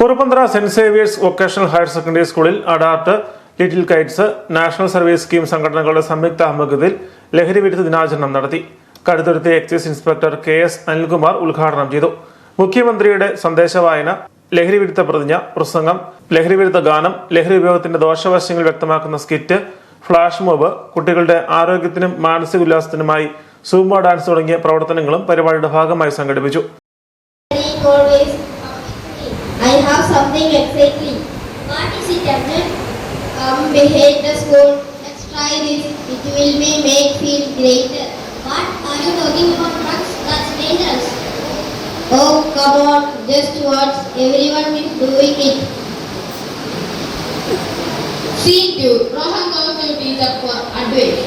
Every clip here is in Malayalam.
Kuruppanthara saint Xavier's vocational higher secondary സ്കൂളിൽ അഡാർട്ട്, little kites, national service scheme സംഘടനകളുടെ സംയുക്ത ആഭിമുഖ്യത്തിൽ ലഹരി വിരുദ്ധ ദിനാചരണം നടത്തി. Kaduthuruthy excise inspector KS Anilkumar ഉദ്ഘാടനം ചെയ്തു. മുഖ്യമന്ത്രിയുടെ സന്ദേശവായന, ലഹരി വിരുദ്ധ പ്രതിജ്ഞ, പ്രസംഗം, ലഹരി വിരുദ്ധ ഗാനം, ലഹരി ഉപയോഗത്തിന്റെ ദോഷവശങ്ങൾ വ്യക്തമാക്കുന്ന സ്കിറ്റ്, ഫ്ലാഷ് മോബ്, കുട്ടികളുടെ ആരോഗ്യത്തിനും മാനസിക ഉല്ലാസത്തിനുമായി സൂംബ ഡാൻസ് തുടങ്ങിയ പ്രവർത്തനങ്ങളും പരിപാടിയുടെ ഭാഗമായി സംഘടിപ്പിച്ചു. I have something exactly. What is it, Captain? Come behind the school. Let's try this. It will make feel greater. What are you talking about drugs? That's dangerous. Oh, come on. Just words. Everyone is doing it. Scene 2. Rohan goes to teacher for advice.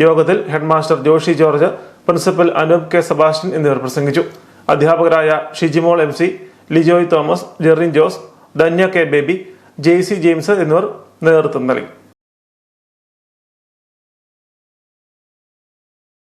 യോഗത്തിൽ headmaster Joshi George, principal Anoop K. Sebastian എന്നിവർ പ്രസംഗിച്ചു. അധ്യാപകരായ Shijimol MC, Lijoy Thomas, Jerin Jose, Dhanya K. Baby, JC James എന്നിവർ നേതൃത്വം നൽകി.